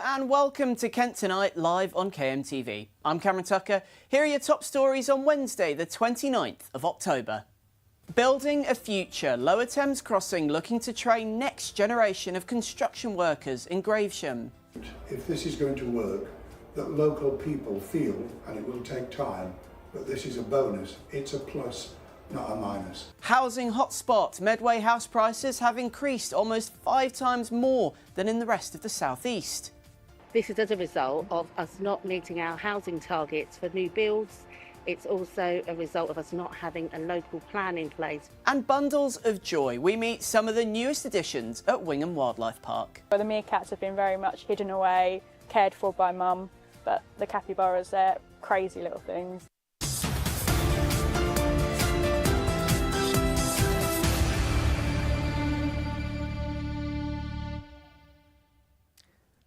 and welcome to Kent Tonight, live on KMTV. I'm Cameron Tucker. Here are your top stories on Wednesday, the 29th of October. Building a future, Lower Thames Crossing looking to train next generation of construction workers in Gravesham. If this is going to work, that local people feel, and it will take time, but this is a bonus, it's a plus, not a minus. Housing hotspot, Medway house prices have increased almost 5 times more than in the rest of the South East. This is as a result of us not meeting our housing targets for new builds. It's also a result of us not having a local plan in place. And bundles of joy. We meet some of the newest additions at Wingham Wildlife Park. The meerkats have been very much hidden away, cared for by Mum, but the capybaras, they're crazy little things.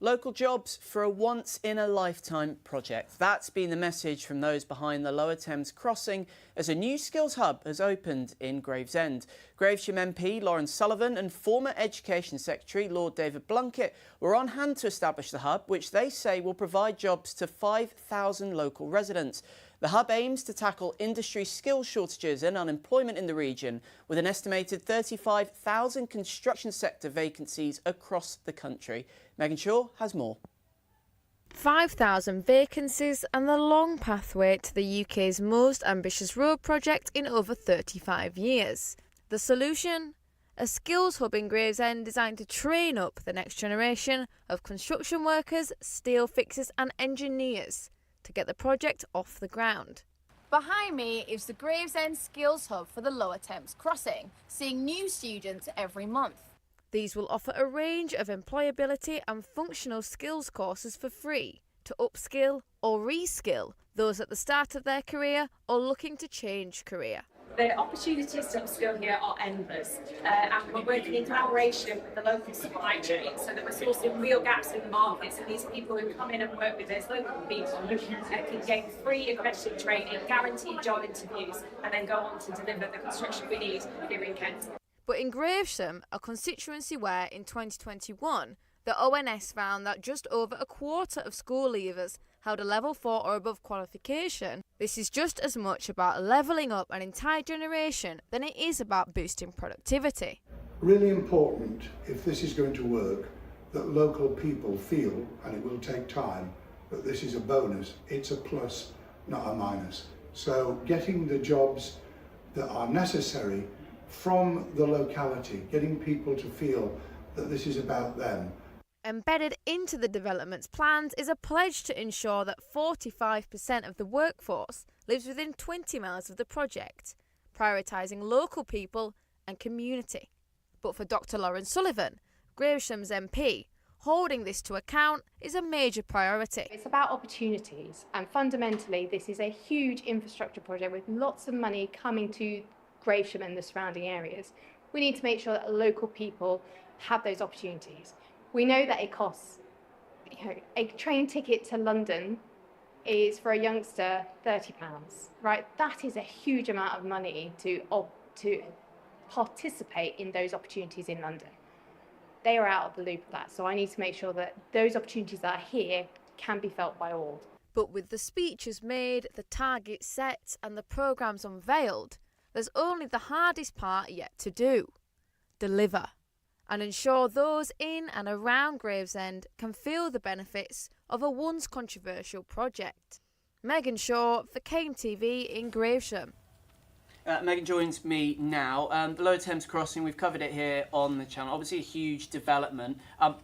Local jobs for a once-in-a-lifetime project. That's been the message from those behind the Lower Thames Crossing as a new skills hub has opened in Gravesend. Gravesham MP Lauren Sullivan and former Education Secretary Lord David Blunkett were on hand to establish the hub, which they say will provide jobs to 5,000 local residents. The hub aims to tackle industry skill shortages and unemployment in the region, with an estimated 35,000 construction sector vacancies across the country. Megan Shaw has more. 5,000 vacancies and the long pathway to the UK's most ambitious road project in over 35 years. The solution? A skills hub in Gravesend designed to train up the next generation of construction workers, steel fixers and engineers to get the project off the ground. Behind me is the Gravesend Skills Hub for the Lower Thames Crossing, seeing new students every month. These will offer a range of employability and functional skills courses for free to upskill or reskill those at the start of their career or looking to change career. The opportunities to upskill here are endless, and we're working in collaboration with the local supply chain so that we're sourcing real gaps in the markets, and these people who come in and work with us, local people, can gain free accredited training, guaranteed job interviews, and then go on to deliver the construction we need here in Kent. But in Gravesham, a constituency where in 2021 the ONS found that just over a quarter of school leavers held a level 4 or above qualification, this is just as much about levelling up an entire generation than it is about boosting productivity. Really important, if this is going to work, that local people feel, and it will take time, but this is a bonus, it's a plus, not a minus. So getting the jobs that are necessary from the locality, getting people to feel that this is about them. Embedded into the development's plans is a pledge to ensure that 45% of the workforce lives within 20 miles of the project, prioritising local people and community. But for Dr Lauren Sullivan, Gravesham's MP, holding this to account is a major priority. It's about opportunities, and fundamentally this is a huge infrastructure project with lots of money coming to Gravesham and the surrounding areas. We need to make sure that local people have those opportunities. We know that it costs, a train ticket to London is for a youngster £30, right? That is a huge amount of money to participate in those opportunities in London. They are out of the loop of that, so I need to make sure that those opportunities that are here can be felt by all. But with the speeches made, the targets set and the programmes unveiled, there's only the hardest part yet to do: deliver, and ensure those in and around Gravesend can feel the benefits of a once controversial project. Megan Shaw for KMTV in Gravesham. Megan joins me now. The Lower Thames Crossing, we've covered it here on the channel. Obviously a huge development,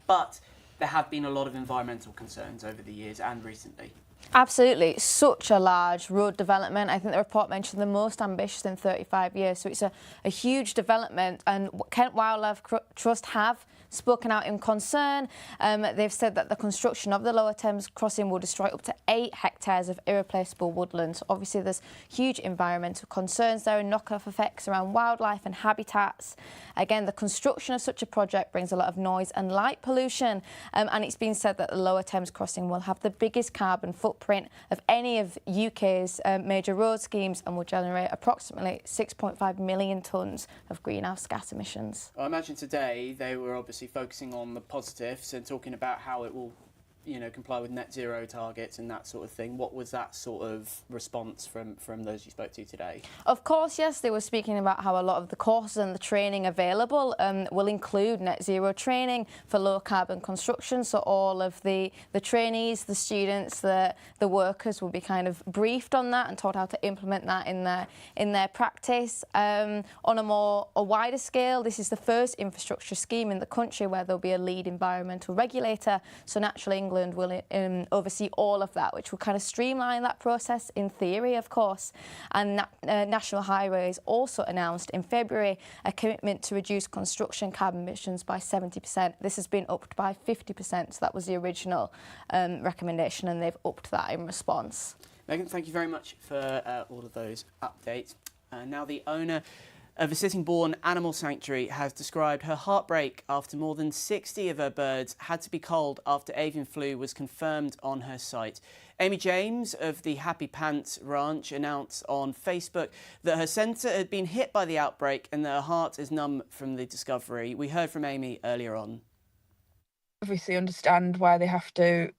but there have been a lot of environmental concerns over the years and recently. Absolutely, such a large road development. I think the report mentioned the most ambitious in 35 years, so it's a huge development, and Kent Wildlife Trust have spoken out in concern. They've said that the construction of the Lower Thames Crossing will destroy up to 8 hectares of irreplaceable woodlands. Obviously there's huge environmental concerns there and knock-off effects around wildlife and habitats. Again, the construction of such a project brings a lot of noise and light pollution, and it's been said that the Lower Thames Crossing will have the biggest carbon footprint of any of UK's major road schemes and will generate approximately 6.5 million tonnes of greenhouse gas emissions. I imagine today they were obviously focusing on the positives and talking about how it will comply with net zero targets and that sort of thing. What was that sort of response from those you spoke to today? Of course, yes, they were speaking about how a lot of the courses and the training available will include net zero training for low carbon construction. So all of the trainees, the students, the workers will be kind of briefed on that and taught how to implement that in their practice. On a wider scale, this is the first infrastructure scheme in the country where there'll be a lead environmental regulator. So Naturally England will oversee all of that, which will kind of streamline that process in theory, of course. And National Highways also announced in February a commitment to reduce construction carbon emissions by 70%. This has been upped by 50%, so that was the original recommendation, and they've upped that in response. Megan, thank you very much for all of those updates. Now the owner of a Sittingbourne animal sanctuary has described her heartbreak after more than 60 of her birds had to be culled after avian flu was confirmed on her site. Amy James of the Happy Pants Ranch announced on Facebook that her centre had been hit by the outbreak and that her heart is numb from the discovery. We heard from Amy earlier on. Obviously understand why they have to,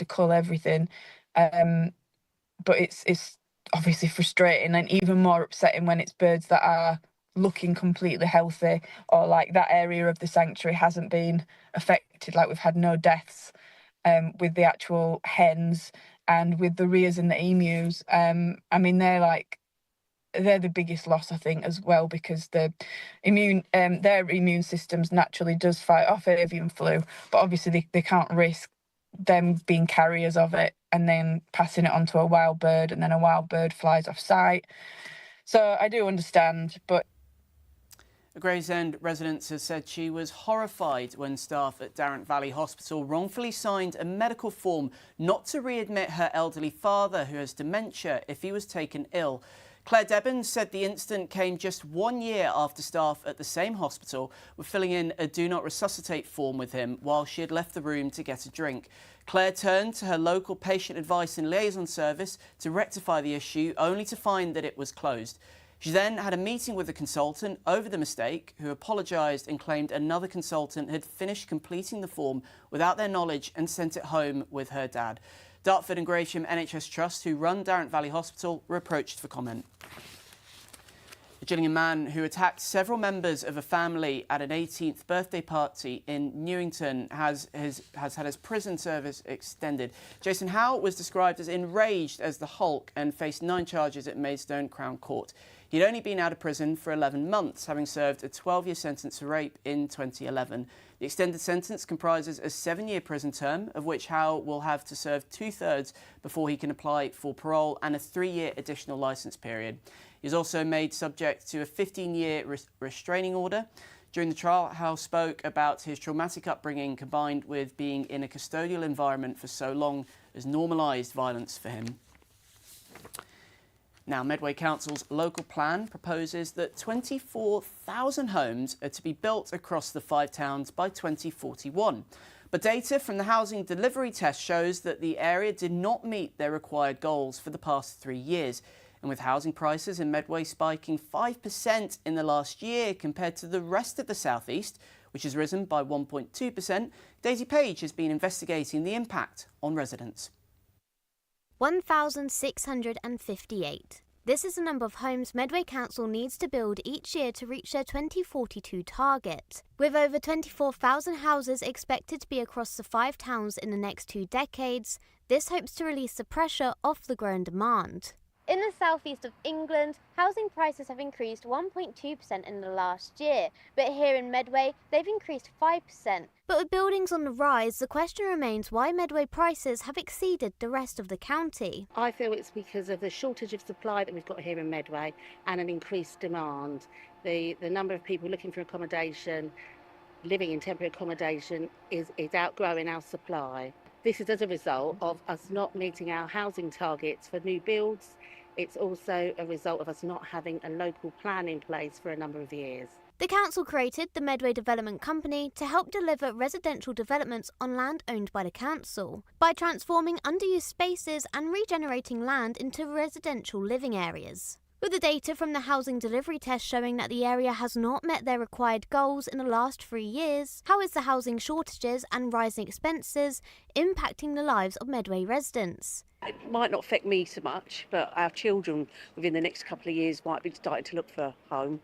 cull everything, but it's obviously frustrating and even more upsetting when it's birds that are looking completely healthy, or like that area of the sanctuary hasn't been affected, like we've had no deaths with the actual hens and with the rears and the emus. I mean, they're the biggest loss, I think, as well, because their immune systems naturally does fight off avian flu, but obviously they can't risk them being carriers of it and then passing it on to a wild bird, and then a wild bird flies off site. So I do understand, but... A Gravesend resident has said she was horrified when staff at Darrant Valley Hospital wrongfully signed a medical form not to readmit her elderly father, who has dementia, if he was taken ill. Claire Debbins said the incident came just 1 year after staff at the same hospital were filling in a do not resuscitate form with him while she had left the room to get a drink. Claire turned to her local patient advice and liaison service to rectify the issue, only to find that it was closed. She then had a meeting with the consultant over the mistake, who apologised and claimed another consultant had finished completing the form without their knowledge and sent it home with her dad. Dartford and Gravesham NHS Trust, who run Darrant Valley Hospital, were approached for comment. A Gillingham man who attacked several members of a family at an 18th birthday party in Newington has had his prison service extended. Jason Howe was described as enraged as the Hulk and faced 9 charges at Maidstone Crown Court. He'd only been out of prison for 11 months, having served a 12-year sentence for rape in 2011. The extended sentence comprises a 7-year prison term, of which Howe will have to serve 2/3 before he can apply for parole, and a 3-year additional licence period. He's also made subject to a 15-year restraining order. During the trial, Howe spoke about his traumatic upbringing combined with being in a custodial environment for so long as normalised violence for him. Now, Medway Council's local plan proposes that 24,000 homes are to be built across the 5 towns by 2041. But data from the housing delivery test shows that the area did not meet their required goals for the past 3 years. And with housing prices in Medway spiking 5% in the last year compared to the rest of the South East, which has risen by 1.2%, Daisy Page has been investigating the impact on residents. 1,658. This is the number of homes Medway Council needs to build each year to reach their 2042 target. With over 24,000 houses expected to be across the 5 towns in the next 2 decades, this hopes to release the pressure off the growing demand. In the southeast of England, housing prices have increased 1.2% in the last year, but here in Medway, they've increased 5%. But with buildings on the rise, the question remains why Medway prices have exceeded the rest of the county. I feel it's because of the shortage of supply that we've got here in Medway and an increased demand. The number of people looking for accommodation, living in temporary accommodation is outgrowing our supply. This is as a result of us not meeting our housing targets for new builds. It's also a result of us not having a local plan in place for a number of years. The council created the Medway Development Company to help deliver residential developments on land owned by the council by transforming underused spaces and regenerating land into residential living areas. With the data from the housing delivery test showing that the area has not met their required goals in the last 3 years, how is the housing shortages and rising expenses impacting the lives of Medway residents? It might not affect me so much, but our children within the next couple of years might be starting to look for a home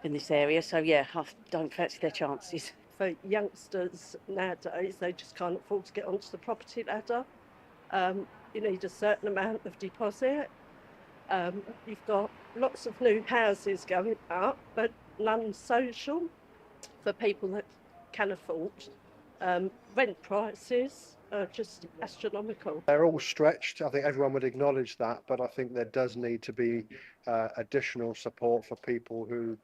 in this area. So yeah, I don't fancy their chances. For youngsters nowadays, they just can't afford to get onto the property ladder. You need a certain amount of deposit. You've got lots of new houses going up, but none social for people that can afford. Rent prices are just astronomical. They're all stretched. I think everyone would acknowledge that, but I think there does need to be additional support for people who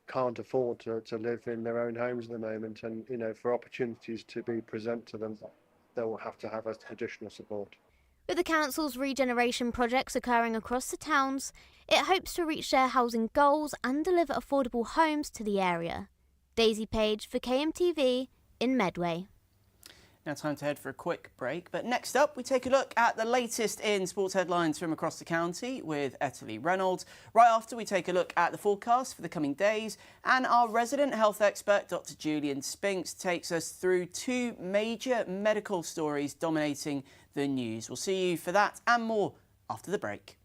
can't afford to live in their own homes at the moment, and for opportunities to be present to them, they will have to have additional support. With the council's regeneration projects occurring across the towns, it hopes to reach their housing goals and deliver affordable homes to the area. Daisy Page for KMTV in Medway. Now time to head for a quick break, but next up we take a look at the latest in sports headlines from across the county with Etalee Reynolds. Right after, we take a look at the forecast for the coming days, and our resident health expert Dr Julian Spinks takes us through two major medical stories dominating the news. We'll see you for that and more after the break.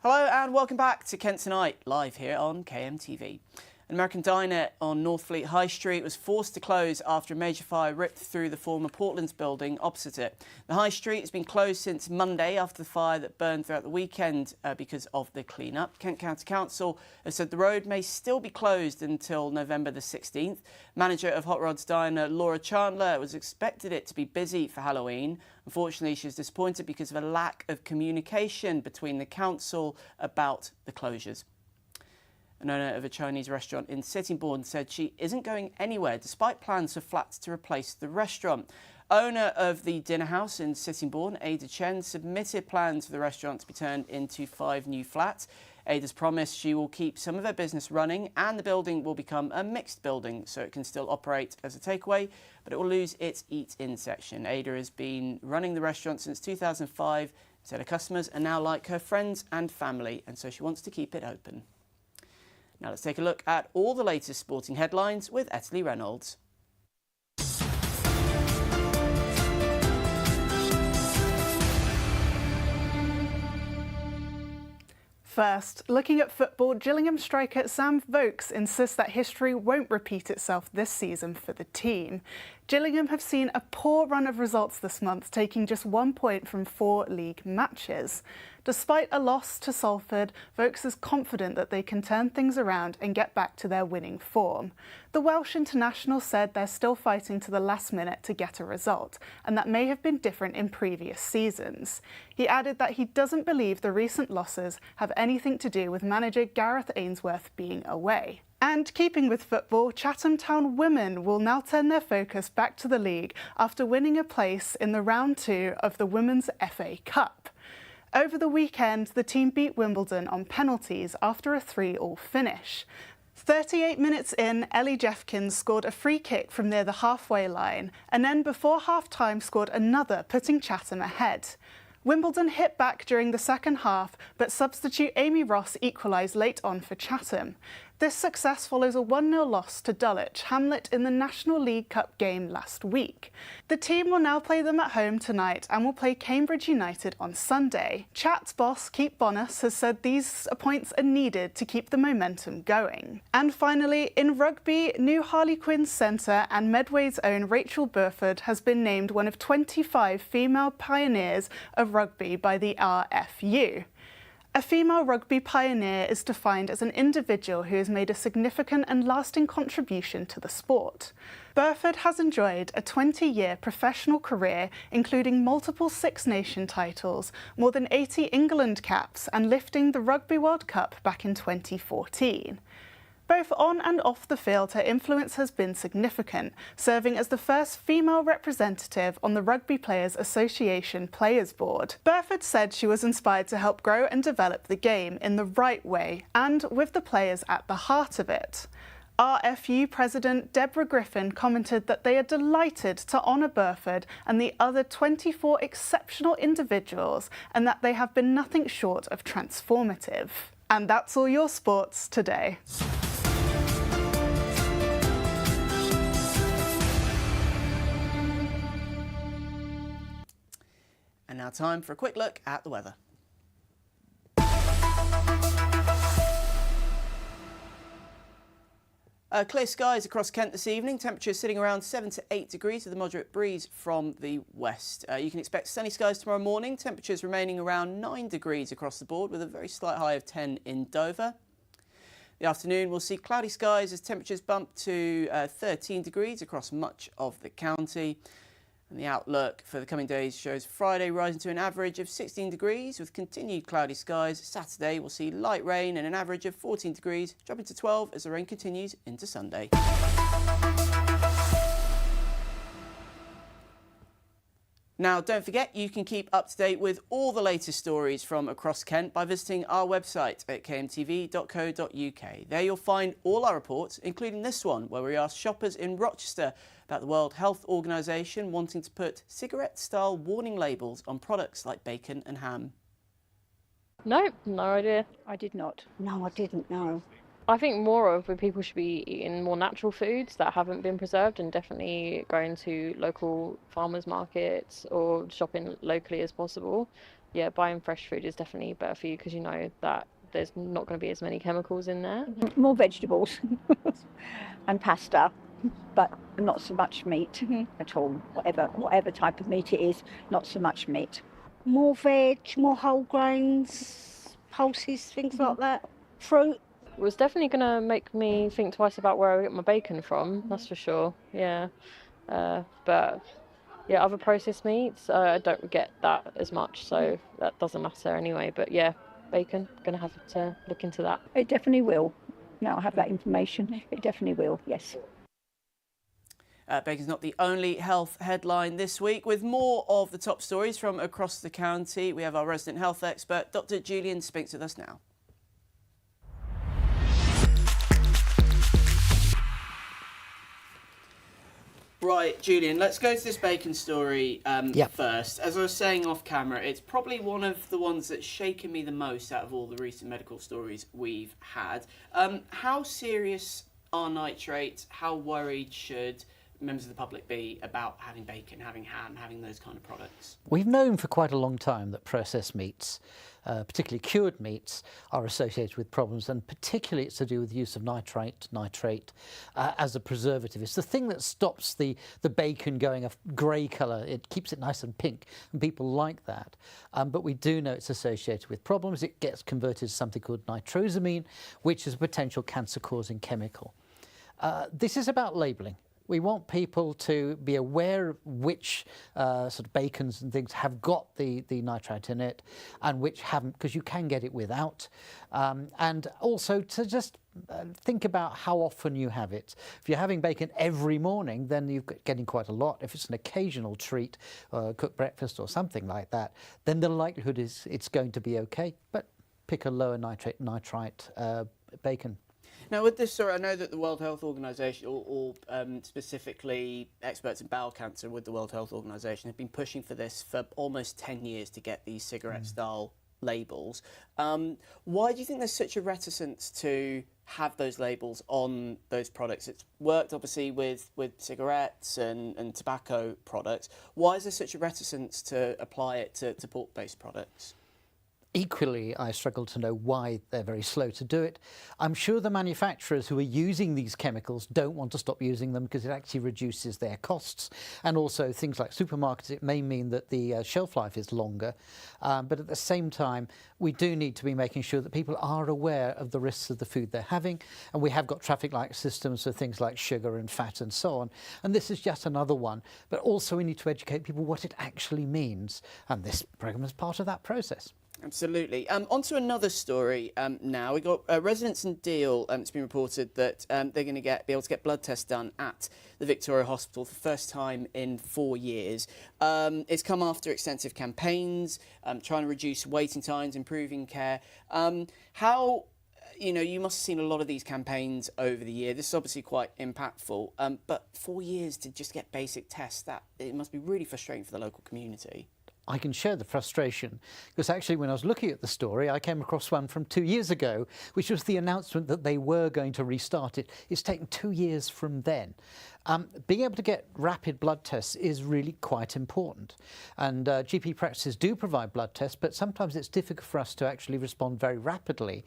Hello and welcome back to Kent Tonight, live here on KMTV. An American diner on Northfleet High Street was forced to close after a major fire ripped through the former Portland's building opposite it. The High Street has been closed since Monday after the fire that burned throughout the weekend because of the clean-up. Kent County Council has said the road may still be closed until November the 16th. Manager of Hot Rod's Diner, Laura Chandler, was expected it to be busy for Halloween. Unfortunately, she was disappointed because of a lack of communication between the council about the closures. An owner of a Chinese restaurant in Sittingbourne said she isn't going anywhere despite plans for flats to replace the restaurant. Owner of the dinner house in Sittingbourne, Ada Chen, submitted plans for the restaurant to be turned into 5 new flats. Ada's promised she will keep some of her business running and the building will become a mixed building so it can still operate as a takeaway, but it will lose its eat-in section. Ada has been running the restaurant since 2005, said her customers are now like her friends and family, and so she wants to keep it open. Now let's take a look at all the latest sporting headlines with Etterly Reynolds. First, looking at football, Gillingham striker Sam Vokes insists that history won't repeat itself this season for the team. Gillingham have seen a poor run of results this month, taking just 1 point from 4 league matches. Despite a loss to Salford, Vokes is confident that they can turn things around and get back to their winning form. The Welsh international said they're still fighting to the last minute to get a result, and that may have been different in previous seasons. He added that he doesn't believe the recent losses have anything to do with manager Gareth Ainsworth being away. And keeping with football, Chatham Town women will now turn their focus back to the league after winning a place in the round 2 of the Women's FA Cup. Over the weekend, the team beat Wimbledon on penalties after a 3-3 finish. 38 minutes in, Ellie Jeffkins scored a free kick from near the halfway line and then before half-time scored another, putting Chatham ahead. Wimbledon hit back during the second half, but substitute Amy Ross equalised late on for Chatham. This success follows a 1-0 loss to Dulwich Hamlet in the National League Cup game last week. The team will now play them at home tonight and will play Cambridge United on Sunday. Chat's boss, Keith Bonus, has said these points are needed to keep the momentum going. And finally, in rugby, new Harlequins centre and Medway's own Rachel Burford has been named one of 25 female pioneers of rugby by the RFU. A female rugby pioneer is defined as an individual who has made a significant and lasting contribution to the sport. Burford has enjoyed a 20-year professional career, including multiple Six Nation titles, more than 80 England caps, and lifting the Rugby World Cup back in 2014. Both on and off the field, her influence has been significant, serving as the first female representative on the Rugby Players Association Players Board. Burford said she was inspired to help grow and develop the game in the right way and with the players at the heart of it. RFU President Deborah Griffin commented that they are delighted to honour Burford and the other 24 exceptional individuals and that they have been nothing short of transformative. And that's all your sports today. And now time for a quick look at the weather. Clear skies across Kent this evening. Temperatures sitting around 7 to 8 degrees with a moderate breeze from the west. You can expect sunny skies tomorrow morning. Temperatures remaining around 9 degrees across the board with a very slight high of 10 in Dover. The afternoon we'll see cloudy skies as temperatures bump to 13 degrees across much of the county. And the outlook for the coming days shows Friday rising to an average of 16 degrees with continued cloudy skies. Saturday we'll see light rain and an average of 14 degrees, dropping to 12 as the rain continues into Sunday. Now, don't forget, you can keep up to date with all the latest stories from across Kent by visiting our website at kmtv.co.uk. There you'll find all our reports, including this one, where we asked shoppers in Rochester about the World Health Organisation wanting to put cigarette-style warning labels on products like bacon and ham. Nope, no idea. I did not. No, I didn't know. I think more of people should be eating more natural foods that haven't been preserved and definitely going to local farmers markets or shopping locally as possible. Yeah, buying fresh food is definitely better for you because you know that there's not going to be as many chemicals in there. More vegetables and pasta, but not so much meat at all. Whatever type of meat it is, not so much meat. More veg, more whole grains, pulses, things like that. Fruit. It was definitely going to make me think twice about where I get my bacon from, that's for sure, yeah. But yeah, other processed meats, I don't get that as much, so that doesn't matter anyway. But yeah, bacon, going to have to look into that. It definitely will. Now I have that information, it definitely will, yes. Bacon's not the only health headline this week. With more of the top stories from across the county, we have our resident health expert, Dr. Julian Spinks, with us now. Right, Julian, let's go to this bacon story first. As I was saying off camera, it's probably one of the ones that's shaken me the most out of all the recent medical stories we've had. How serious are nitrates? How worried should members of the public be about having bacon, having ham, having those kind of products? We've known for quite a long time that processed meats, particularly cured meats, are associated with problems, and particularly it's to do with the use of nitrate as a preservative. It's the thing that stops the bacon going a grey colour. It keeps it nice and pink, and people like that. But we do know it's associated with problems. It gets converted to something called nitrosamine, which is a potential cancer-causing chemical. This is about labelling. We want people to be aware of which sort of bacons and things have got the nitrate in it and which haven't, because you can get it without. And also to just think about how often you have it. If you're having bacon every morning, then you're getting quite a lot. If it's an occasional treat, cooked breakfast or something like that, then the likelihood is it's going to be okay. But pick a lower nitrate bacon. Now, with this story, I know that the World Health Organization, or specifically experts in bowel cancer with the World Health Organization, have been pushing for this for almost 10 years to get these cigarette-style labels. Why do you think there's such a reticence to have those labels on those products? It's worked, obviously, with cigarettes and tobacco products. Why is there such a reticence to apply it to pork-based products? Equally, I struggle to know why they're very slow to do it. I'm sure the manufacturers who are using these chemicals don't want to stop using them because it actually reduces their costs. And also things like supermarkets, it may mean that the shelf life is longer. But at the same time, we do need to be making sure that people are aware of the risks of the food they're having. And we have got traffic light systems for things like sugar and fat and so on. And this is just another one. But also we need to educate people what it actually means. And this programme is part of that process. Absolutely. On to another story now. We've got residents in Deal. It's been reported that they're going to be able to get blood tests done at the Victoria Hospital for the first time in 4 years. It's come after extensive campaigns, trying to reduce waiting times, improving care. How, you must have seen a lot of these campaigns over the year. This is obviously quite impactful, but 4 years to just get basic tests, it must be really frustrating for the local community. I can share the frustration because actually when I was looking at the story, I came across one from 2 years ago, which was the announcement that they were going to restart it. It's taken 2 years from then. Being able to get rapid blood tests is really quite important. And GP practices do provide blood tests, but sometimes it's difficult for us to actually respond very rapidly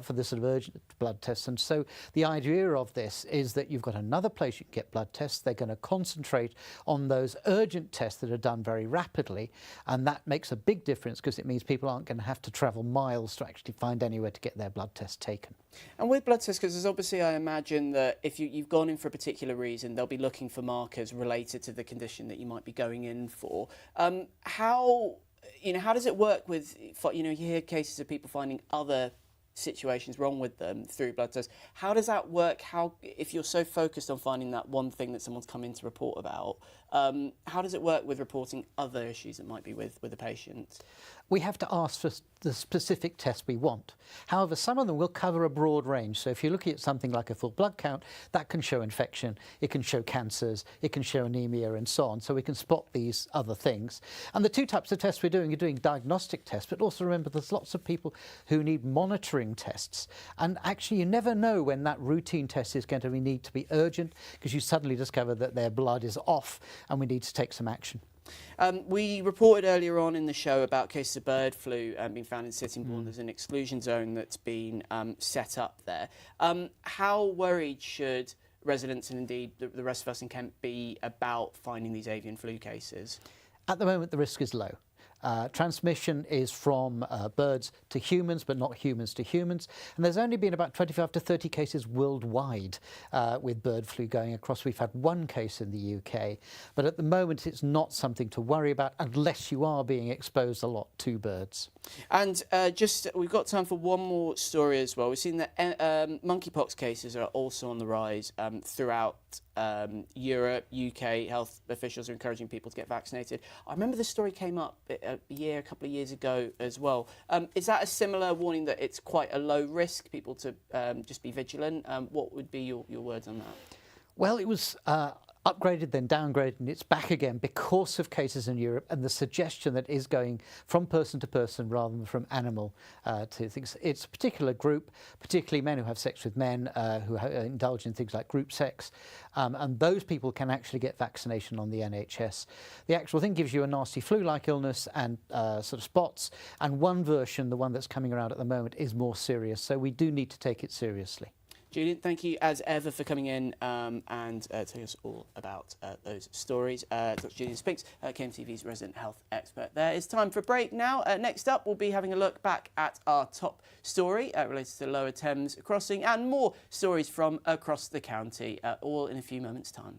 for the sort of urgent blood tests. And so the idea of this is that you've got another place you can get blood tests. They're going to concentrate on those urgent tests that are done very rapidly. And that makes a big difference because it means people aren't going to have to travel miles to actually find anywhere to get their blood test taken. And with blood tests, because there's obviously, I imagine that if you've gone in for a particular reason, they'll be looking for markers related to the condition that you might be going in for. How does it work with, you hear cases of people finding other situations wrong with them through blood tests. How does that work? If you're so focused on finding that one thing that someone's come in to report about, how does it work with reporting other issues that might be with the patient? We have to ask for the specific test we want. However, some of them will cover a broad range. So if you're looking at something like a full blood count, that can show infection, it can show cancers, it can show anemia and so on. So we can spot these other things. And the two types of tests we're doing diagnostic tests, but also remember there's lots of people who need monitoring tests. And actually you never know when that routine test is going to need to be urgent because you suddenly discover that their blood is off and we need to take some action. We reported earlier on in the show about cases of bird flu being found in Sittingbourne. There's an exclusion zone that's been set up there. How worried should residents and indeed the rest of us in Kent be about finding these avian flu cases? At the moment, the risk is low. Transmission is from birds to humans, but not humans to humans. And there's only been about 25 to 30 cases worldwide with bird flu going across. We've had one case in the UK, but at the moment it's not something to worry about unless you are being exposed a lot to birds. And we've got time for one more story as well. We've seen that monkeypox cases are also on the rise throughout Europe. UK health officials are encouraging people to get vaccinated. I remember this story came up a couple of years ago as well. Is that a similar warning that it's quite a low risk, people to just be vigilant? What would be your words on that? Well, it was upgraded, then downgraded, and it's back again because of cases in Europe and the suggestion that is going from person to person rather than from animal to things. It's a particular group, particularly men who have sex with men, who indulge in things like group sex, and those people can actually get vaccination on the NHS. The actual thing gives you a nasty flu-like illness and sort of spots, and one version, the one that's coming around at the moment, is more serious, so we do need to take it seriously. Julian, thank you as ever for coming in and telling us all about those stories. Dr. Julian Spinks, KMTV's resident health expert there. It's time for a break now. Next up, we'll be having a look back at our top story related to Lower Thames crossing and more stories from across the county, all in a few moments' time.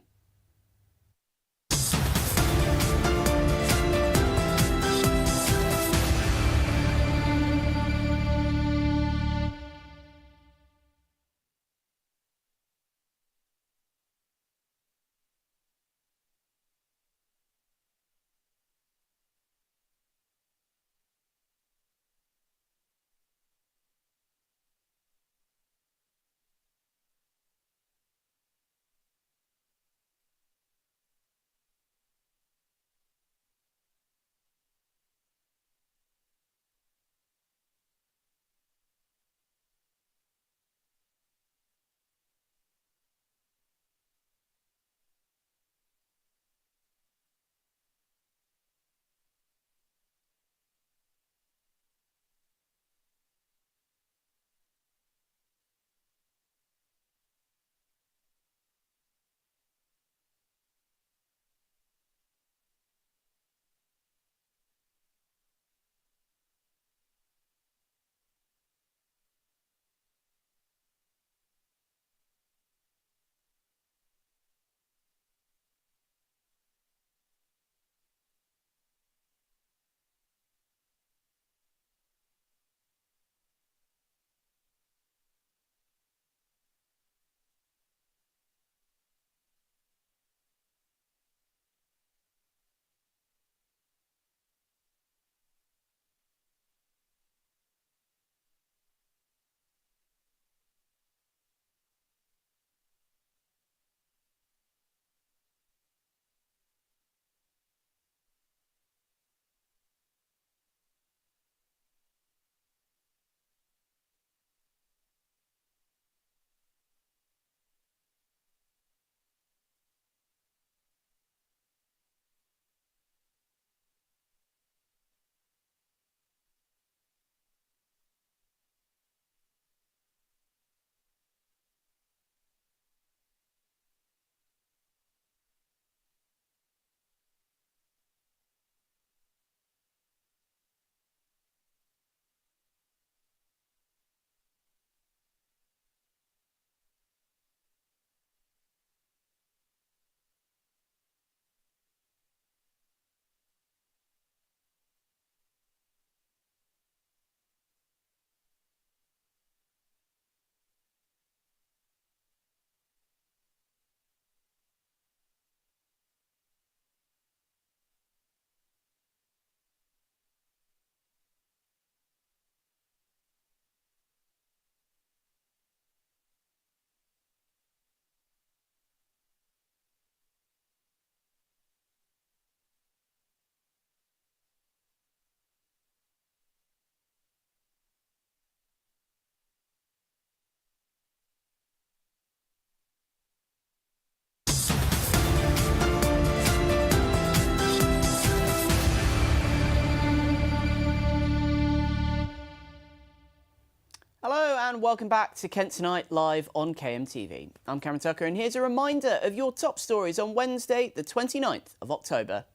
and welcome back to Kent Tonight live on KMTV. I'm Cameron Tucker and here's a reminder of your top stories on Wednesday the 29th of October.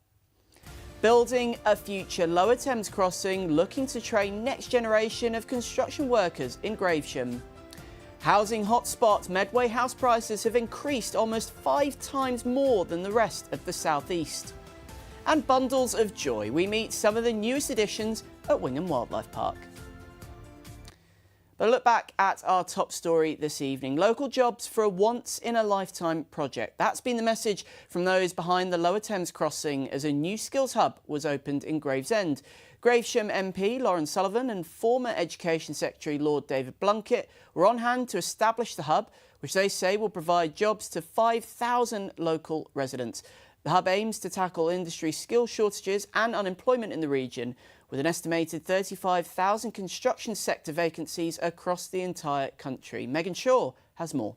Building a future Lower Thames crossing, looking to train next generation of construction workers in Gravesham. Housing hotspot, Medway house prices have increased almost 5 times more than the rest of the South East. And bundles of joy, we meet some of the newest additions at Wingham Wildlife Park. But a look back at our top story this evening. Local jobs for a once-in-a-lifetime project. That's been the message from those behind the Lower Thames crossing as a new skills hub was opened in Gravesend. Gravesham MP Lauren Sullivan and former Education Secretary Lord David Blunkett were on hand to establish the hub, which they say will provide jobs to 5,000 local residents. The hub aims to tackle industry skill shortages and unemployment in the region, with an estimated 35,000 construction sector vacancies across the entire country. Megan Shaw has more.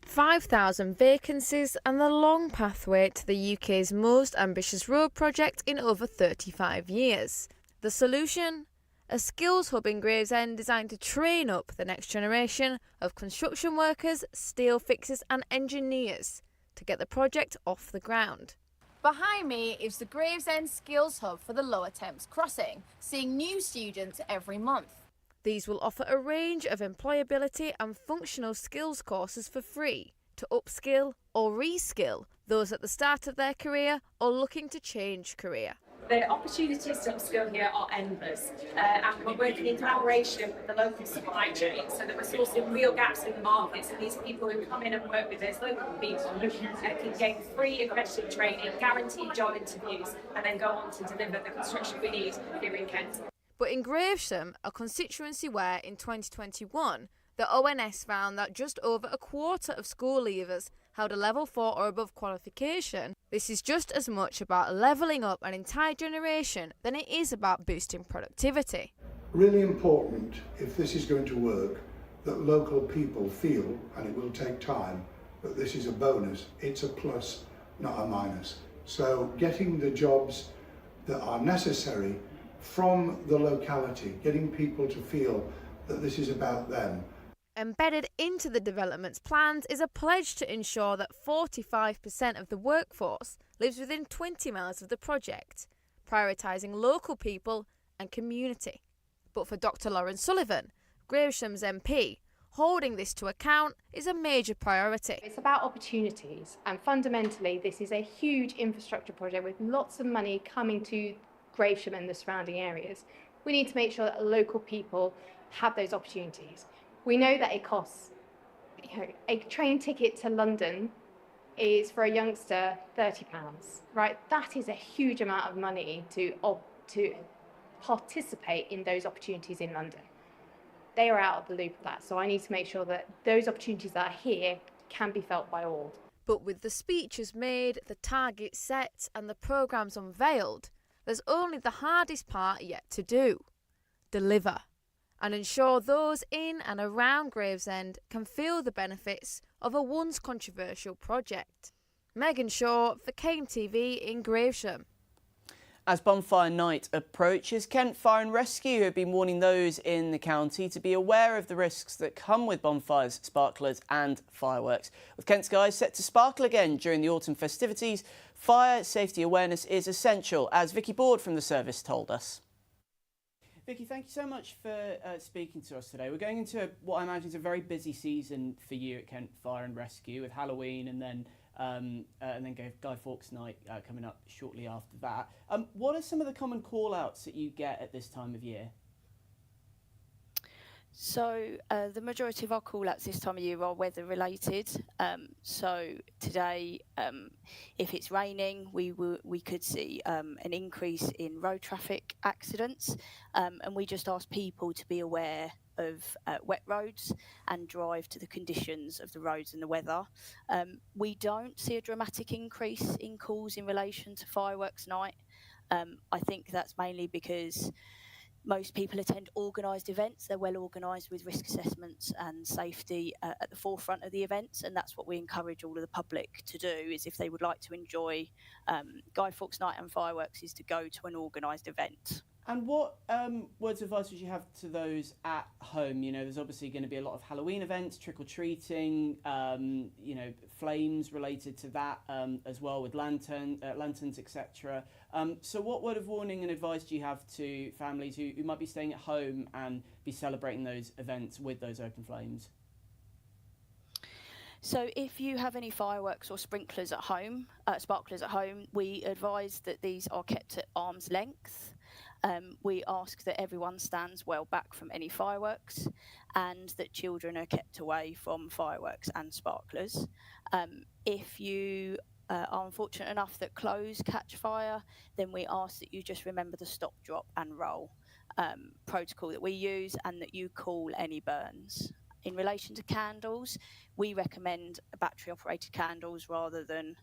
5,000 vacancies and the long pathway to the UK's most ambitious road project in over 35 years. The solution? A skills hub in Gravesend designed to train up the next generation of construction workers, steel fixers and engineers to get the project off the ground. Behind me is the Gravesend Skills Hub for the Lower Thames Crossing, seeing new students every month. These will offer a range of employability and functional skills courses for free to upskill or reskill those at the start of their career or looking to change career. The opportunities to upskill here are endless, and we're working in collaboration with the local supply chain so that we're sourcing real gaps in the markets, and these people who come in and work with us, local people, can gain free accredited training, guaranteed job interviews, and then go on to deliver the construction we need here in Kent. But in Gravesham, a constituency where in 2021 the ONS found that just over a quarter of school leavers held a level 4 or above qualification, this is just as much about levelling up an entire generation than it is about boosting productivity. Really important, if this is going to work, that local people feel, and it will take time, that this is a bonus. It's a plus, not a minus. So getting the jobs that are necessary from the locality, getting people to feel that this is about them. Embedded into the development's plans is a pledge to ensure that 45% of the workforce lives within 20 miles of the project, prioritising local people and community. But for Dr Lauren Sullivan, Gravesham's MP, holding this to account is a major priority. It's about opportunities, and fundamentally this is a huge infrastructure project with lots of money coming to Gravesham and the surrounding areas. We need to make sure that local people have those opportunities. We know that it costs, a train ticket to London is for a youngster £30, right? That is a huge amount of money to participate in those opportunities in London. They are out of the loop of that, so I need to make sure that those opportunities that are here can be felt by all. But with the speeches made, the targets set and the programmes unveiled, there's only the hardest part yet to do: deliver, and ensure those in and around Gravesend can feel the benefits of a once controversial project. Megan Shaw for KMTV in Gravesham. As bonfire night approaches, Kent Fire and Rescue have been warning those in the county to be aware of the risks that come with bonfires, sparklers and fireworks. With Kent skies set to sparkle again during the autumn festivities, fire safety awareness is essential, as Vicky Board from the service told us. Vicky, thank you so much for speaking to us today. We're going into what I imagine is a very busy season for you at Kent Fire and Rescue, with Halloween and then Guy Fawkes Night coming up shortly after that. What are some of the common call-outs that you get at this time of year? So the majority of our call-outs this time of year are weather-related. So today, if it's raining, we could see an increase in road traffic accidents, and we just ask people to be aware of wet roads and drive to the conditions of the roads and the weather. We don't see a dramatic increase in calls in relation to fireworks night. I think that's mainly because most people attend organised events. They're well organised with risk assessments and safety at the forefront of the events, and that's what we encourage all of the public to do, is if they would like to enjoy Guy Fawkes Night and fireworks, is to go to an organised event. And what words of advice would you have to those at home? You know, there's obviously going to be a lot of Halloween events, trick-or-treating, you know, flames related to that as well with lanterns, etc. So what word of warning and advice do you have to families who might be staying at home and be celebrating those events with those open flames? So if you have any fireworks or sprinklers at home, sparklers at home, we advise that these are kept at arm's length. We ask that everyone stands well back from any fireworks and that children are kept away from fireworks and sparklers. If you are unfortunate enough that clothes catch fire, then we ask that you just remember the stop, drop and roll protocol that we use and that you call any burns. In relation to candles, we recommend battery operated candles rather than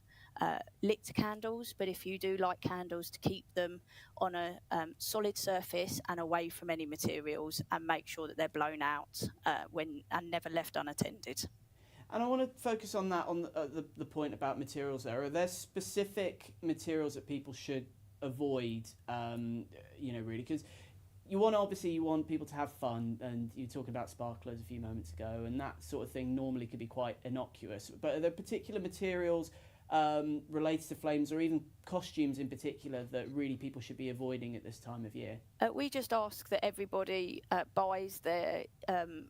lit candles, but if you do like candles, to keep them on a solid surface and away from any materials, and make sure that they're blown out and never left unattended. And I want to focus on that, on the point about materials there. Are there specific materials that people should avoid, you know, really? Because you want people to have fun, and you were talking about sparklers a few moments ago, and that sort of thing normally could be quite innocuous. But are there particular materials related to flames, or even costumes in particular, that really people should be avoiding at this time of year? We just ask that everybody buys their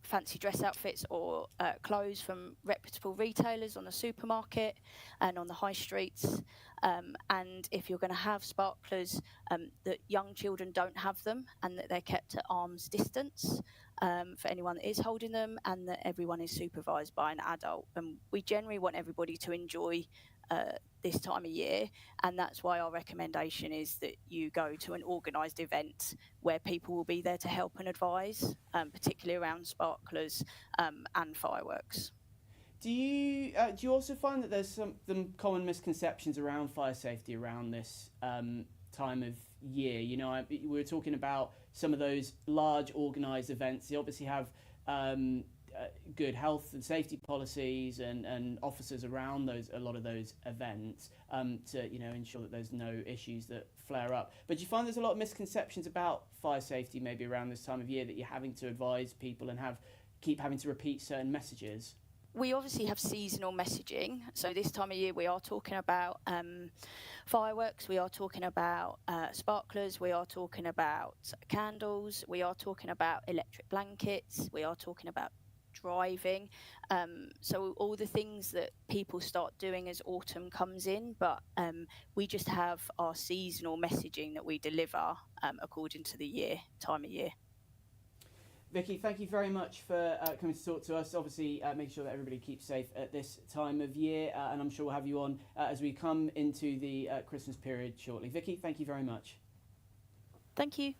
fancy dress outfits or clothes from reputable retailers on the supermarket and on the high streets. And if you're going to have sparklers, that young children don't have them and that they're kept at arm's distance for anyone that is holding them, and that everyone is supervised by an adult. And we generally want everybody to enjoy this time of year, and that's why our recommendation is that you go to an organised event where people will be there to help and advise, particularly around sparklers and fireworks. Do you also find that there's some common misconceptions around fire safety around this time of year? You know, we were talking about some of those large organised events. They obviously have good health and safety policies and officers around a lot of those events to, you know, ensure that there's no issues that flare up. But do you find there's a lot of misconceptions about fire safety maybe around this time of year, that you're having to advise people and keep having to repeat certain messages? We obviously have seasonal messaging. So this time of year we are talking about fireworks, we are talking about sparklers, we are talking about candles, we are talking about electric blankets, we are talking about driving, so all the things that people start doing as autumn comes in, but we just have our seasonal messaging that we deliver according to the time of year. Vicky, thank you very much for coming to talk to us. Obviously, make sure that everybody keeps safe at this time of year, and I'm sure we'll have you on as we come into the Christmas period shortly. Vicky, thank you very much. Thank you.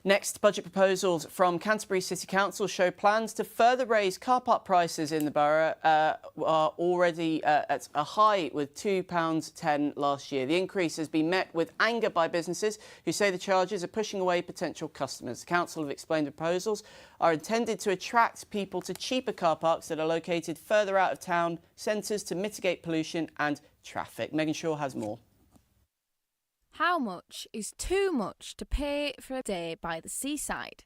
Next, budget proposals from Canterbury City Council show plans to further raise car park prices in the borough are already at a high with £2.10 last year. The increase has been met with anger by businesses who say the charges are pushing away potential customers. The council have explained the proposals are intended to attract people to cheaper car parks that are located further out of town centres to mitigate pollution and traffic. Megan Shaw has more. How much is too much to pay for a day by the seaside?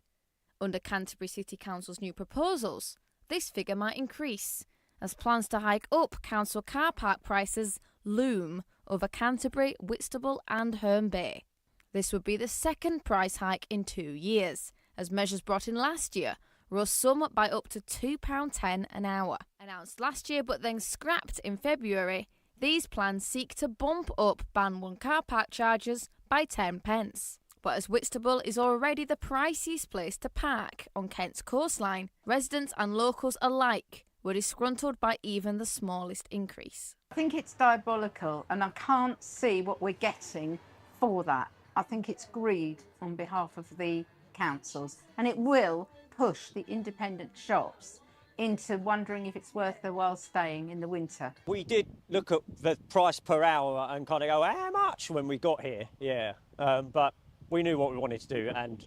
Under Canterbury City Council's new proposals, this figure might increase, as plans to hike up council car park prices loom over Canterbury, Whitstable and Herne Bay. This would be the second price hike in 2 years, as measures brought in last year rose some by up to £2.10 an hour. Announced last year but then scrapped in February, these plans seek to bump up Band 1 car park charges by 10p. But as Whitstable is already the priciest place to park on Kent's coastline, residents and locals alike were disgruntled by even the smallest increase. I think it's diabolical, and I can't see what we're getting for that. I think it's greed on behalf of the councils, and it will push the independent shops into wondering if it's worth their while staying in the winter. We did look at the price per hour and kind of go, how much, when we got here, yeah. But we knew what we wanted to do, and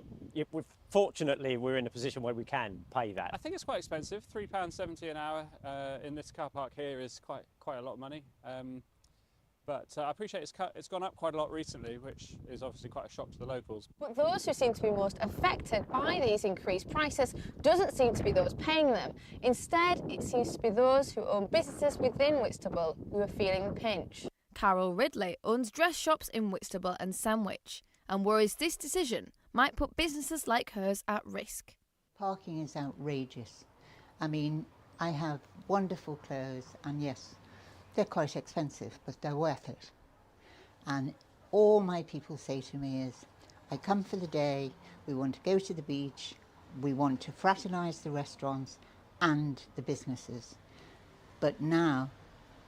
fortunately we're in a position where we can pay that. I think it's quite expensive. £3.70 an hour in this car park here is quite a lot of money. But I appreciate it's gone up quite a lot recently, which is obviously quite a shock to the locals. But those who seem to be most affected by these increased prices doesn't seem to be those paying them. Instead, it seems to be those who own businesses within Whitstable who are feeling the pinch. Carol Ridley owns dress shops in Whitstable and Sandwich and worries this decision might put businesses like hers at risk. Parking is outrageous. I mean, I have wonderful clothes, and yes, they're quite expensive, but they're worth it. And all my people say to me is, I come for the day, we want to go to the beach, we want to fraternise the restaurants and the businesses. But now,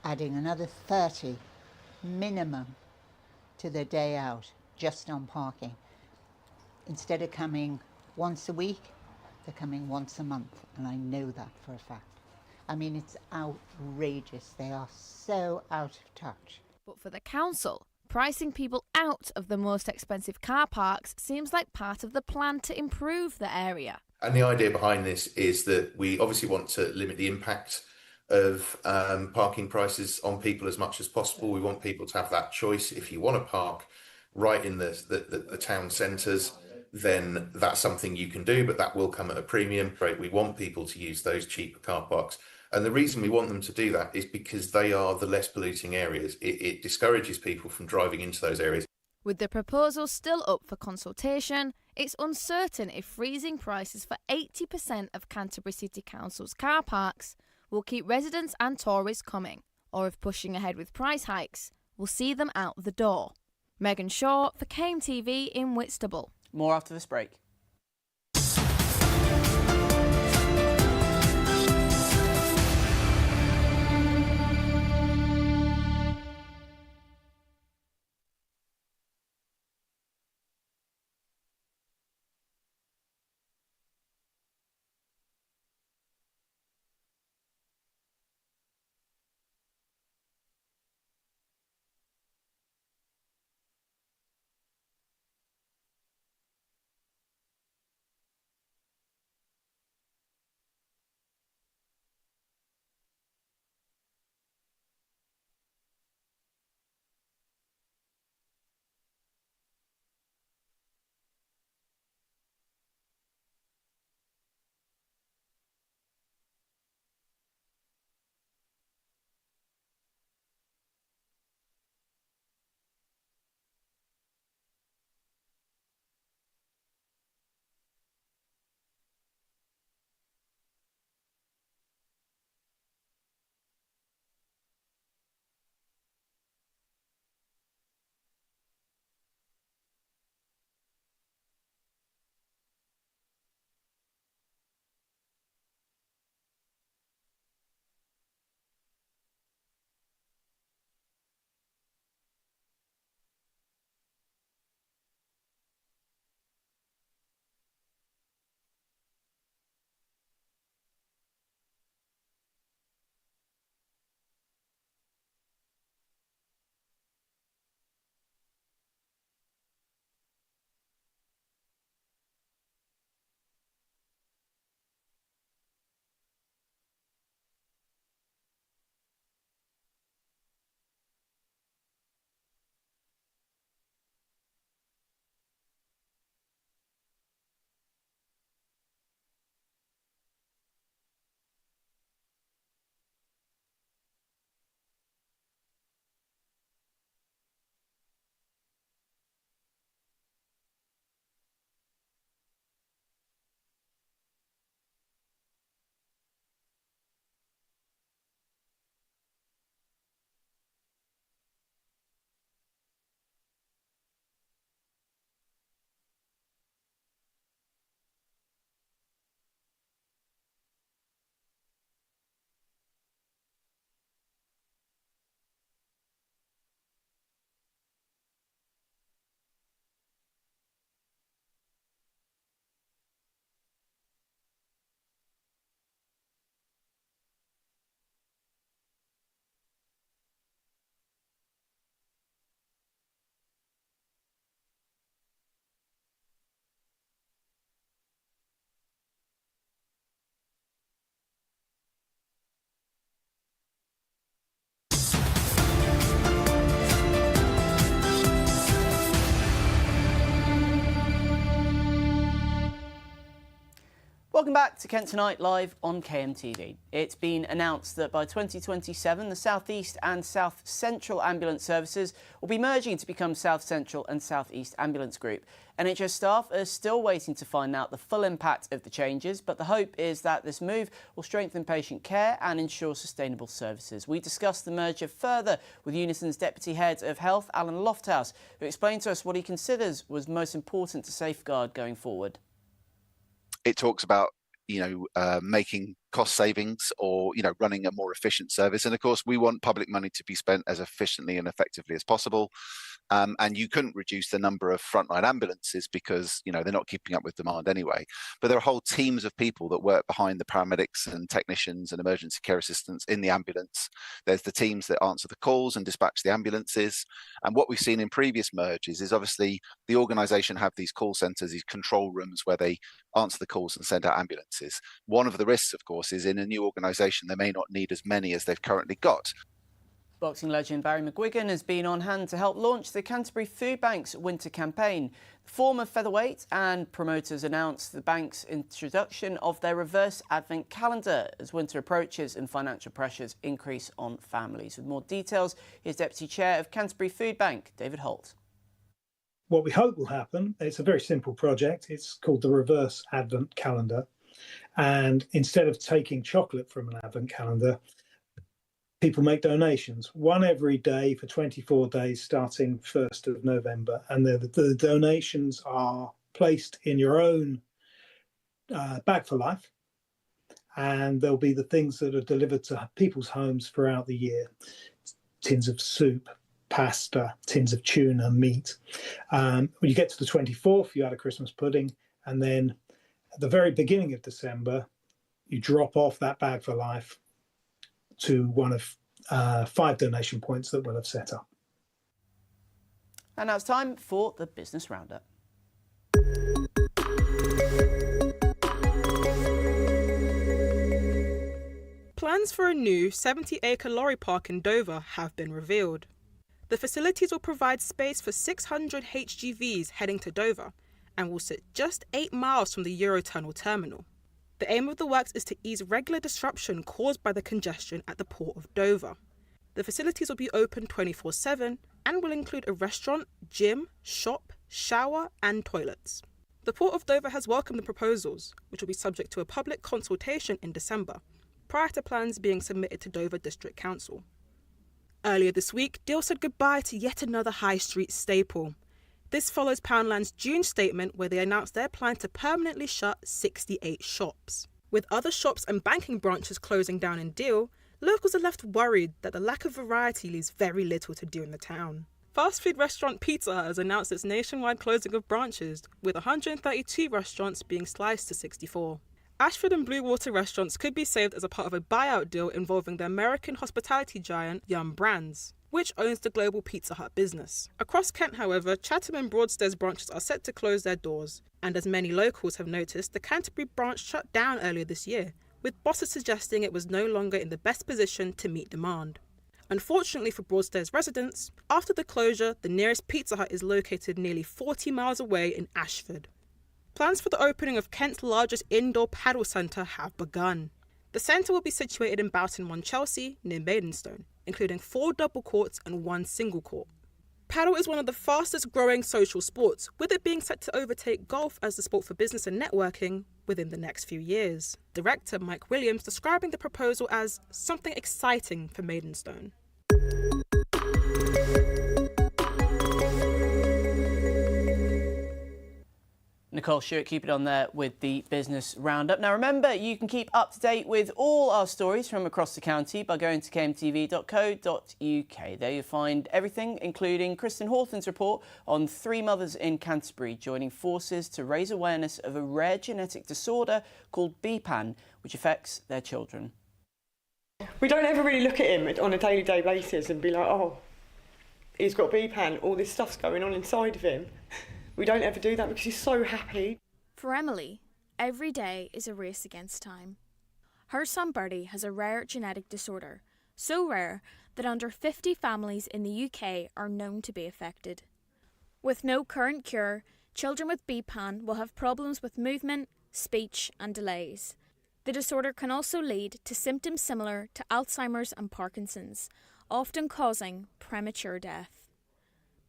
adding another 30 minimum to the day out just on parking. Instead of coming once a week, they're coming once a month, and I know that for a fact. I mean, it's outrageous. They are so out of touch. But for the council, pricing people out of the most expensive car parks seems like part of the plan to improve the area. And the idea behind this is that we obviously want to limit the impact of parking prices on people as much as possible. We want people to have that choice. If you want to park right in the town centres, then that's something you can do, but that will come at a premium. Right? We want people to use those cheaper car parks. And the reason we want them to do that is because they are the less polluting areas. It discourages people from driving into those areas. With the proposal still up for consultation, it's uncertain if freezing prices for 80% of Canterbury City Council's car parks will keep residents and tourists coming, or if pushing ahead with price hikes will see them out the door. Megan Shaw for KMTV in Whitstable. More after this break. Welcome back to Kent Tonight, live on KMTV. It's been announced that by 2027, the South East and South Central ambulance services will be merging to become South Central and South East Ambulance Group. NHS staff are still waiting to find out the full impact of the changes, but the hope is that this move will strengthen patient care and ensure sustainable services. We discussed the merger further with Unison's Deputy Head of Health, Alan Lofthouse, who explained to us what he considers was most important to safeguard going forward. It talks about, making cost savings or, running a more efficient service. And of course, we want public money to be spent as efficiently and effectively as possible. And you couldn't reduce the number of frontline ambulances because, they're not keeping up with demand anyway. But there are whole teams of people that work behind the paramedics and technicians and emergency care assistants in the ambulance. There's the teams that answer the calls and dispatch the ambulances. And what we've seen in previous mergers is obviously the organisation have these call centres, these control rooms where they answer the calls and send out ambulances. One of the risks, of course, is in a new organisation, they may not need as many as they've currently got. Boxing legend Barry McGuigan has been on hand to help launch the Canterbury Food Bank's winter campaign. The former featherweight and promoters announced the bank's introduction of their reverse advent calendar as winter approaches and financial pressures increase on families. With more details, here's Deputy Chair of Canterbury Food Bank, David Holt. What we hope will happen, it's a very simple project. It's called the reverse advent calendar. And instead of taking chocolate from an advent calendar, people make donations, one every day for 24 days starting 1st of November. And the donations are placed in your own bag for life. And there'll be the things that are delivered to people's homes throughout the year. Tins of soup, pasta, tins of tuna, meat. When you get to the 24th, you add a Christmas pudding. And then at the very beginning of December, you drop off that bag for life to one of 5 donation points that we'll have set up. And now it's time for the Business Roundup. Plans for a new 70-acre lorry park in Dover have been revealed. The facilities will provide space for 600 HGVs heading to Dover and will sit just 8 miles from the Eurotunnel terminal. The aim of the works is to ease regular disruption caused by the congestion at the Port of Dover. The facilities will be open 24/7 and will include a restaurant, gym, shop, shower and toilets. The Port of Dover has welcomed the proposals, which will be subject to a public consultation in December, prior to plans being submitted to Dover District Council. Earlier this week, Deal said goodbye to yet another high street staple. This follows Poundland's June statement where they announced their plan to permanently shut 68 shops. With other shops and banking branches closing down in Deal, locals are left worried that the lack of variety leaves very little to do in the town. Fast food restaurant Pizza Hut has announced its nationwide closing of branches, with 132 restaurants being sliced to 64. Ashford and Bluewater restaurants could be saved as a part of a buyout deal involving the American hospitality giant Yum Brands, which owns the global Pizza Hut business. Across Kent, however, Chatham and Broadstairs branches are set to close their doors, and as many locals have noticed, the Canterbury branch shut down earlier this year, with bosses suggesting it was no longer in the best position to meet demand. Unfortunately for Broadstairs residents, after the closure, the nearest Pizza Hut is located nearly 40 miles away in Ashford. Plans for the opening of Kent's largest indoor paddle centre have begun. The centre will be situated in Boughton-on Chelsea, near Maidstone, including 4 double courts and 1 single court. Paddle is one of the fastest growing social sports, with it being set to overtake golf as the sport for business and networking within the next few years. Director Mike Williams describing the proposal as something exciting for Maidstone. Nicole Stewart, keep it on there with the Business Roundup. Now remember, you can keep up to date with all our stories from across the county by going to kmtv.co.uk. There you'll find everything, including Kristen Hawthorne's report on 3 mothers in Canterbury joining forces to raise awareness of a rare genetic disorder called BPAN, which affects their children. We don't ever really look at him on a day-to-day basis and be like, oh, he's got BPAN, all this stuff's going on inside of him. We don't ever do that because he's so happy. For Emily, every day is a race against time. Her son Bertie has a rare genetic disorder, so rare that under 50 families in the UK are known to be affected. With no current cure, children with BPAN will have problems with movement, speech and delays. The disorder can also lead to symptoms similar to Alzheimer's and Parkinson's, often causing premature death.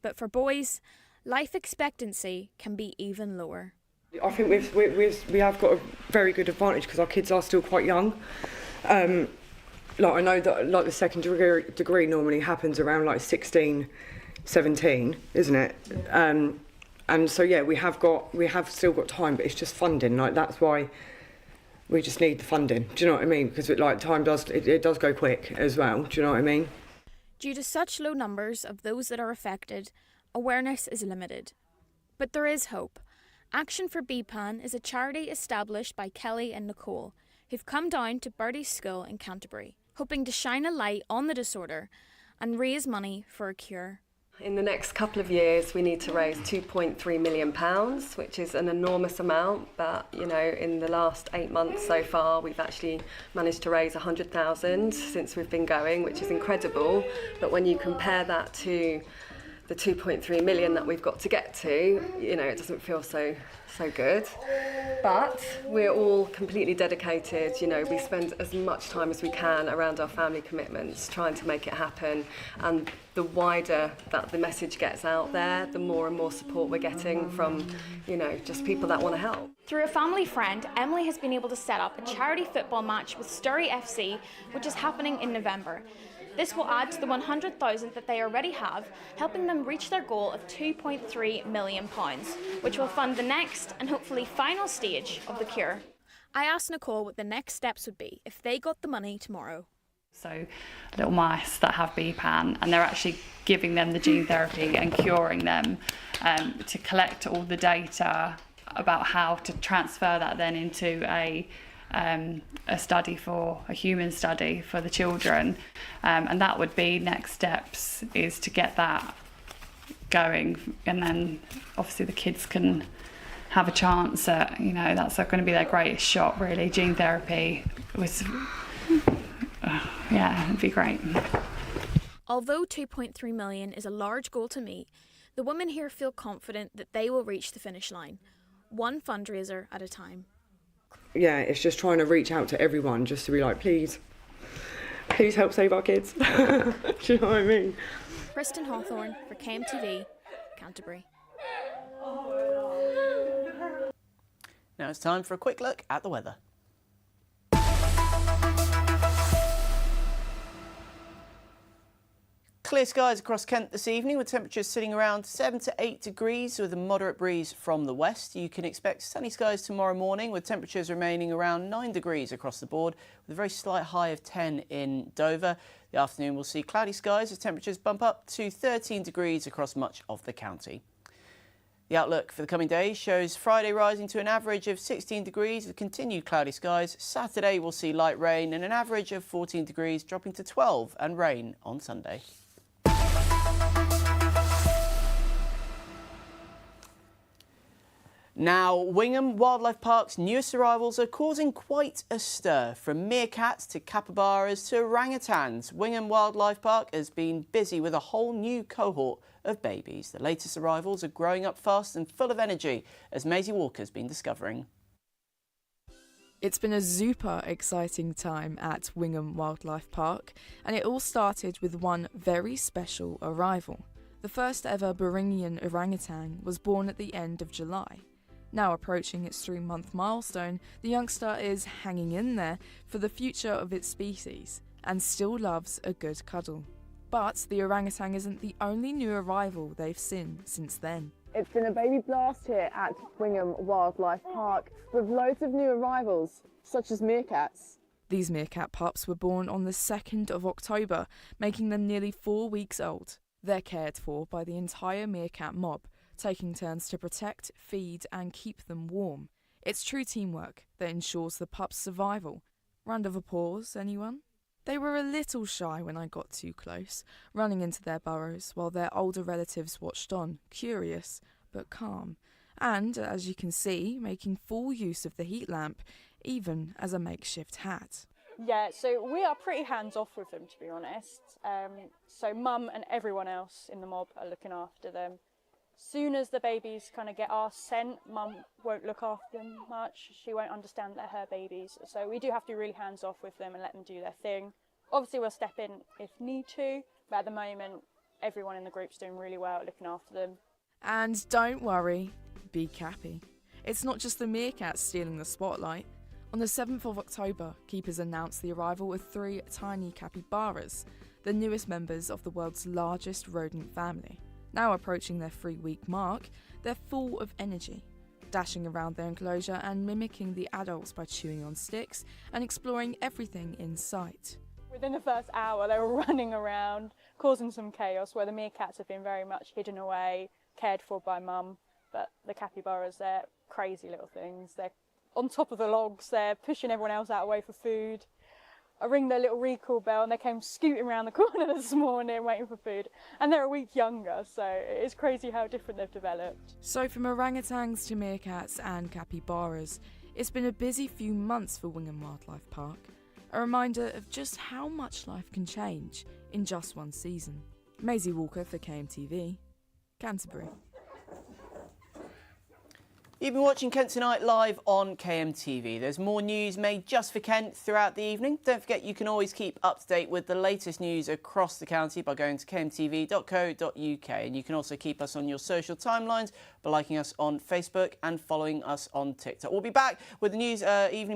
But for boys, life expectancy can be even lower. I think we have got a very good advantage because our kids are still quite young. Like I know that like the second degree normally happens around like 16, 17, isn't it? And so yeah, we have still got time, but it's just funding. Like that's why we just need the funding. Do you know what I mean? Because time does go quick as well. Do you know what I mean? Due to such low numbers of those that are affected, awareness is limited. But there is hope. Action for BPAN is a charity established by Kelly and Nicole, who've come down to Birdie's school in Canterbury, hoping to shine a light on the disorder and raise money for a cure. In the next couple of years, we need to raise £2.3 million, which is an enormous amount. But, you know, in the last 8 months so far, we've actually managed to raise 100,000 since we've been going, which is incredible. But when you compare that to the 2.3 million that we've got to get to, you know, it doesn't feel so good. But we're all completely dedicated. You know, we spend as much time as we can around our family commitments, trying to make it happen. And the wider that the message gets out there, the more and more support we're getting from, you know, just people that want to help. Through a family friend, Emily has been able to set up a charity football match with Sturry FC, which is happening in November. This will add to the 100,000 that they already have, helping them reach their goal of £2.3 million, which will fund the next and hopefully final stage of the cure. I asked Nicole what the next steps would be if they got the money tomorrow. So little mice that have BPAN, and they're actually giving them the gene therapy and curing them, to collect all the data about how to transfer that then into a study for a human study for the children, and that would be next steps is to get that going, and then obviously the kids can have a chance at, you know, that's going to be their greatest shot really. Gene therapy was yeah, it'd be great. Although 2.3 million is a large goal to meet, the women here feel confident that they will reach the finish line, one fundraiser at a time. Yeah, it's just trying to reach out to everyone just to be like, please help save our kids. Do you know what I mean? Kristen Hawthorne for KMTV, Canterbury. Now it's time for a quick look at the weather. Clear skies across Kent this evening with temperatures sitting around 7 to 8 degrees with a moderate breeze from the west. You can expect sunny skies tomorrow morning with temperatures remaining around 9 degrees across the board with a very slight high of 10 in Dover. The afternoon will see cloudy skies as temperatures bump up to 13 degrees across much of the county. The outlook for the coming days shows Friday rising to an average of 16 degrees with continued cloudy skies. Saturday will see light rain and an average of 14 degrees dropping to 12 and rain on Sunday. Now, Wingham Wildlife Park's newest arrivals are causing quite a stir. From meerkats to capybaras to orangutans, Wingham Wildlife Park has been busy with a whole new cohort of babies. The latest arrivals are growing up fast and full of energy, as Maisie Walker's been discovering. It's been a super exciting time at Wingham Wildlife Park, and it all started with one very special arrival. The first ever Beringian orangutan was born at the end of July. Now approaching its 3-month milestone, the youngster is hanging in there for the future of its species and still loves a good cuddle. But the orangutan isn't the only new arrival they've seen since then. It's been a baby blast here at Wingham Wildlife Park with loads of new arrivals, such as meerkats. These meerkat pups were born on the 2nd of October, making them nearly 4 weeks old. They're cared for by the entire meerkat mob, taking turns to protect, feed and keep them warm. It's true teamwork that ensures the pups' survival. Round of applause, anyone? They were a little shy when I got too close, running into their burrows while their older relatives watched on, curious but calm, and, as you can see, making full use of the heat lamp, even as a makeshift hat. Yeah, so we are pretty hands-off with them, to be honest. So Mum and everyone else in the mob are looking after them. soon as the babies kind of get our scent, Mum won't look after them much. She won't understand they're her babies. So we do have to be really hands off with them and let them do their thing. Obviously we'll step in if need to, but at the moment everyone in the group's doing really well at looking after them. And don't worry, be cappy. It's not just the meerkats stealing the spotlight. On the 7th of October, keepers announced the arrival of 3 tiny capybaras, the newest members of the world's largest rodent family. Now approaching their 3-week mark, they're full of energy, dashing around their enclosure and mimicking the adults by chewing on sticks and exploring everything in sight. Within the first hour, they were running around, causing some chaos, where the meerkats have been very much hidden away, cared for by Mum. But the capybaras, they're crazy little things. They're on top of the logs, they're pushing everyone else out away for food. I ring their little recall bell and they came scooting around the corner this morning waiting for food. And they're a week younger, so it's crazy how different they've developed. So from orangutans to meerkats and capybaras, it's been a busy few months for Wingham Wildlife Park. A reminder of just how much life can change in just one season. Maisie Walker for KMTV, Canterbury. You've been watching Kent Tonight live on KMTV. There's more news made just for Kent throughout the evening. Don't forget you can always keep up to date with the latest news across the county by going to kmtv.co.uk. And you can also keep us on your social timelines by liking us on Facebook and following us on TikTok. We'll be back with the news evening